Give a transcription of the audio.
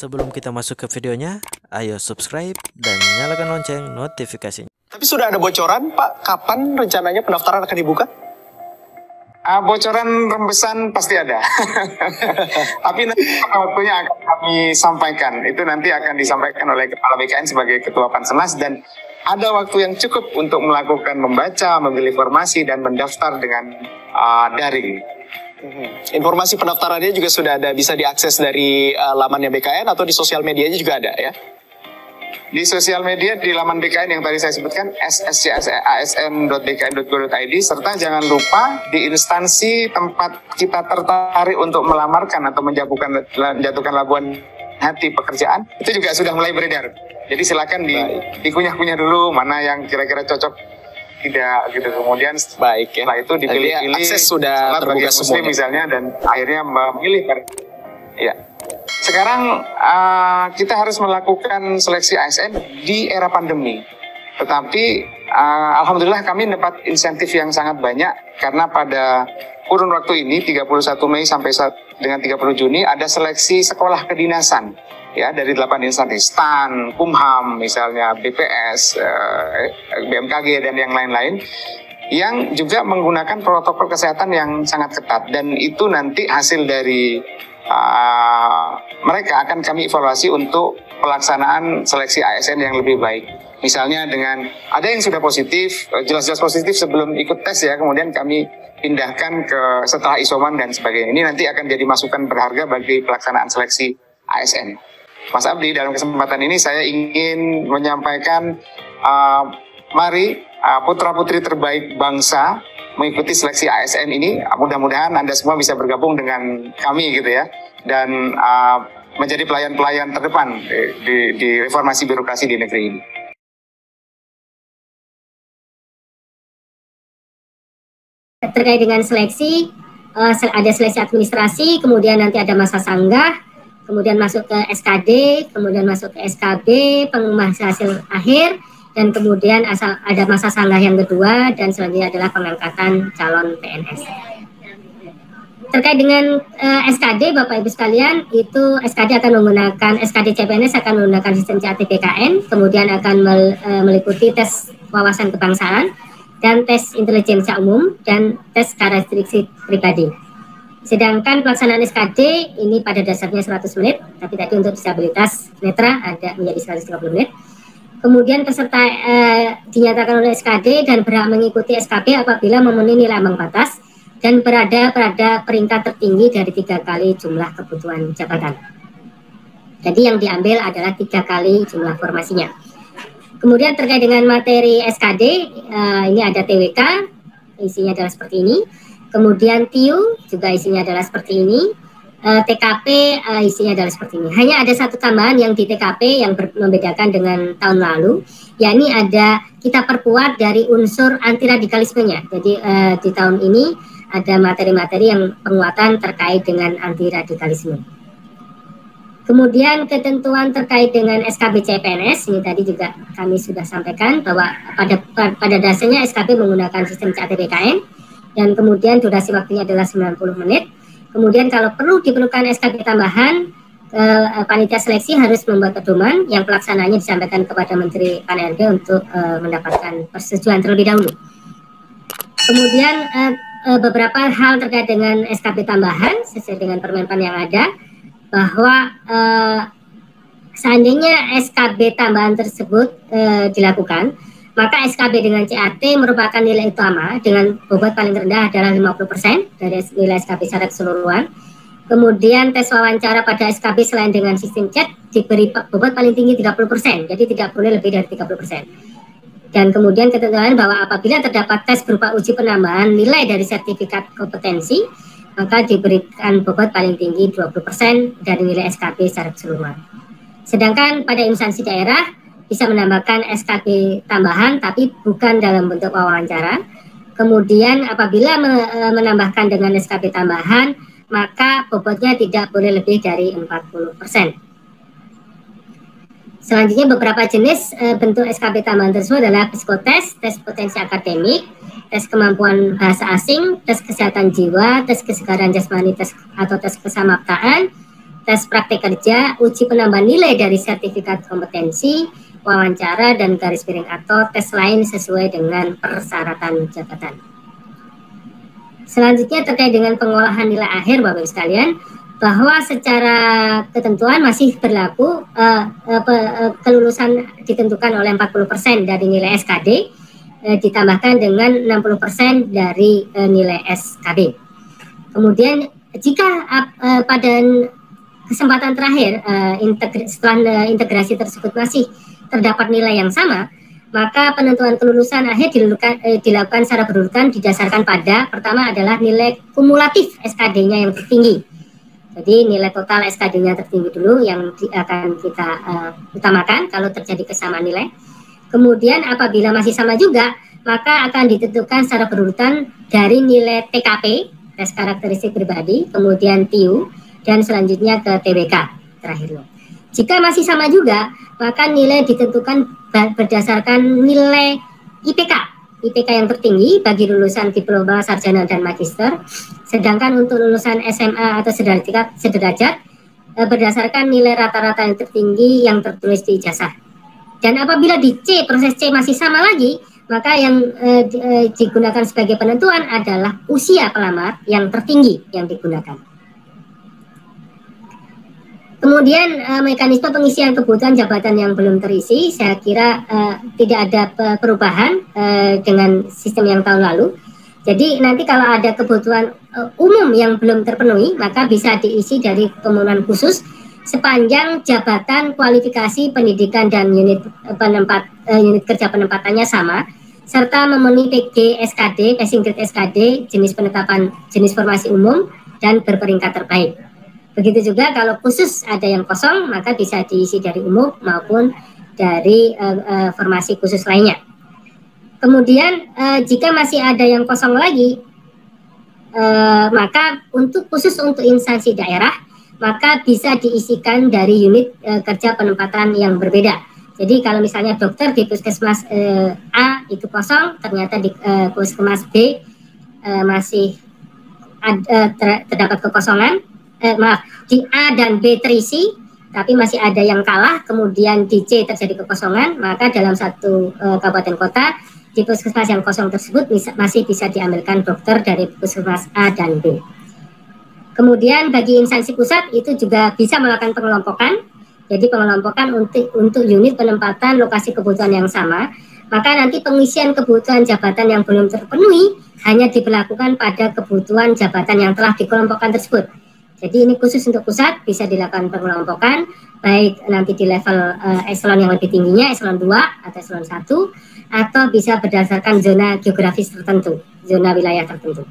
Sebelum kita masuk ke videonya, ayo subscribe dan nyalakan lonceng notifikasinya. Tapi sudah ada bocoran, Pak, kapan rencananya pendaftaran akan dibuka? Bocoran rembesan pasti ada. Tapi nanti waktunya akan kami sampaikan. Itu nanti akan disampaikan oleh Kepala BKN sebagai Ketua Panselnas, dan ada waktu yang cukup untuk melakukan membaca, mengambil informasi, dan mendaftar dengan daring. Informasi pendaftarannya juga sudah ada, bisa diakses dari lamannya BKN atau di sosial medianya juga ada ya? Di sosial media, di laman BKN yang tadi saya sebutkan, sscsn.bkn.go.id, serta jangan lupa di instansi tempat kita tertarik untuk melamarkan atau menjatuhkan labuhan hati pekerjaan, itu juga sudah mulai beredar. Jadi silakan dikunyah-kunyah dulu mana yang kira-kira cocok tidak gitu. Kemudian setelah itu dipilih-pilih, akses sudah terbuka Muslim semuanya misalnya, dan akhirnya memilih. Ya. Sekarang kita harus melakukan seleksi ASN di era pandemi. Tetapi alhamdulillah kami dapat insentif yang sangat banyak, karena pada kurun waktu ini 31 Mei sampai dengan 30 Juni ada seleksi sekolah kedinasan. Ya, dari 8 instansi, STAN, Kumham, misalnya BPS, BMKG, dan yang lain-lain, yang juga menggunakan protokol kesehatan yang sangat ketat. Dan itu nanti hasil dari mereka akan kami evaluasi untuk pelaksanaan seleksi ASN yang lebih baik. Misalnya dengan ada yang sudah positif, jelas-jelas positif sebelum ikut tes ya, kemudian kami pindahkan ke setelah isoman dan sebagainya. Ini nanti akan jadi masukan berharga bagi pelaksanaan seleksi ASN. Mas Abdi, dalam kesempatan ini saya ingin menyampaikan, mari putra-putri terbaik bangsa mengikuti seleksi ASN ini. Mudah-mudahan Anda semua bisa bergabung dengan kami gitu ya, dan menjadi pelayan-pelayan terdepan di reformasi birokrasi di negeri ini. Terkait dengan seleksi, ada seleksi administrasi, kemudian nanti ada masa sanggah, kemudian masuk ke SKD, kemudian masuk ke SKB, pengumuman hasil akhir, dan kemudian ada masa sanggah yang kedua, dan selanjutnya adalah pengangkatan calon PNS. Terkait dengan SKD, Bapak Ibu sekalian, itu SKD akan menggunakan, SKD CPNS akan menggunakan sistem CAT BKN, kemudian akan meliputi tes wawasan kebangsaan, dan tes intelijensia umum, dan tes karakteristik pribadi. Sedangkan pelaksanaan SKD ini pada dasarnya 100 menit, tapi tadi untuk disabilitas netra ada menjadi 130 menit. Kemudian peserta dinyatakan oleh SKD dan berhak mengikuti SKB apabila memenuhi nilai ambang batas dan berada pada peringkat tertinggi dari 3 kali jumlah kebutuhan jabatan. Jadi yang diambil adalah 3 kali jumlah formasinya. Kemudian terkait dengan materi SKD, ini ada TWK, isinya adalah seperti ini. Kemudian TIU juga isinya adalah seperti ini. TKP isinya adalah seperti ini. Hanya ada satu tambahan yang di TKP yang membedakan dengan tahun lalu, yakni ada kita perkuat dari unsur anti radikalismenya. Jadi di tahun ini ada materi-materi yang penguatan terkait dengan anti radikalisme. Kemudian ketentuan terkait dengan SKB CPNS, ini tadi juga kami sudah sampaikan bahwa pada dasarnya SKB menggunakan sistem CAT BKN, dan kemudian durasi waktunya adalah 90 menit. Kemudian kalau perlu diperlukan SKB tambahan, panitia seleksi harus membuat pedoman yang pelaksananya disampaikan kepada Menteri PAN-RB untuk mendapatkan persetujuan terlebih dahulu. Kemudian beberapa hal terkait dengan SKB tambahan sesuai dengan Permenpan yang ada, bahwa seandainya SKB tambahan tersebut dilakukan, maka SKB dengan CAT merupakan nilai utama dengan bobot paling rendah adalah 50% dari nilai SKB secara keseluruhan. Kemudian tes wawancara pada SKB selain dengan sistem chat diberi bobot paling tinggi 30%, jadi tidak boleh lebih dari 30%. Dan kemudian ketentuan bahwa apabila terdapat tes berupa uji penambahan nilai dari sertifikat kompetensi, maka diberikan bobot paling tinggi 20% dari nilai SKB secara keseluruhan. Sedangkan pada instansi daerah bisa menambahkan SKB tambahan tapi bukan dalam bentuk wawancara. Kemudian apabila menambahkan dengan SKB tambahan, maka bobotnya tidak boleh lebih dari 40%. Selanjutnya beberapa jenis bentuk SKB tambahan tersebut adalah psikotes, tes potensi akademik, tes kemampuan bahasa asing, tes kesehatan jiwa, tes kesegaran jasmani, tes atau tes kesamaptaan, tes praktek kerja, uji penambahan nilai dari sertifikat kompetensi, wawancara, dan garis miring atau tes lain sesuai dengan persyaratan jabatan. Selanjutnya terkait dengan pengolahan nilai akhir, Bapak Ibu sekalian, bahwa secara ketentuan masih berlaku kelulusan ditentukan oleh 40% dari nilai SKD ditambahkan dengan 60% dari nilai SKB. Kemudian jika pada kesempatan terakhir setelah integrasi tersebut masih terdapat nilai yang sama, maka penentuan kelulusan akhir dilakukan secara berurutan didasarkan pada pertama adalah nilai kumulatif SKD-nya yang tertinggi. Jadi nilai total SKD-nya tertinggi dulu yang akan kita utamakan kalau terjadi kesamaan nilai. Kemudian apabila masih sama juga, maka akan ditentukan secara berurutan dari nilai TKP, tes karakteristik pribadi, kemudian TIU, dan selanjutnya ke TWK terakhirnya. Jika masih sama juga, maka nilai ditentukan berdasarkan nilai IPK yang tertinggi bagi lulusan diploma, sarjana, dan magister, sedangkan untuk lulusan SMA atau sederajat berdasarkan nilai rata-rata yang tertinggi yang tertulis di ijazah. Dan apabila di C, proses C masih sama lagi, maka yang digunakan sebagai penentuan adalah usia pelamar yang tertinggi yang digunakan. Kemudian mekanisme pengisian kebutuhan jabatan yang belum terisi, saya kira tidak ada perubahan dengan sistem yang tahun lalu. Jadi nanti kalau ada kebutuhan umum yang belum terpenuhi, maka bisa diisi dari pemenuhan khusus sepanjang jabatan, kualifikasi, pendidikan, dan unit kerja penempatannya sama, serta memenuhi PG SKD, passing grade SKD, jenis penetapan, jenis formasi umum, dan berperingkat terbaik. Begitu juga kalau khusus ada yang kosong, maka bisa diisi dari umum maupun dari formasi khusus lainnya. Kemudian jika masih ada yang kosong lagi, maka khusus untuk instansi daerah, maka bisa diisikan dari unit kerja penempatan yang berbeda. Jadi kalau misalnya dokter di puskesmas A itu kosong, ternyata di puskesmas B masih terdapat kekosongan, di A dan B terisi, tapi masih ada yang kalah, kemudian di C terjadi kekosongan, maka dalam satu kabupaten kota, di puskesmas yang kosong tersebut masih bisa diambilkan dokter dari puskesmas A dan B. Kemudian bagi instansi pusat itu juga bisa melakukan pengelompokan, jadi pengelompokan untuk unit penempatan lokasi kebutuhan yang sama, maka nanti pengisian kebutuhan jabatan yang belum terpenuhi hanya diberlakukan pada kebutuhan jabatan yang telah dikelompokkan tersebut. Jadi ini khusus untuk pusat, bisa dilakukan pengelompokan, baik nanti di level eselon yang lebih tingginya, eselon 2 atau eselon 1, atau bisa berdasarkan zona geografis tertentu, zona wilayah tertentu.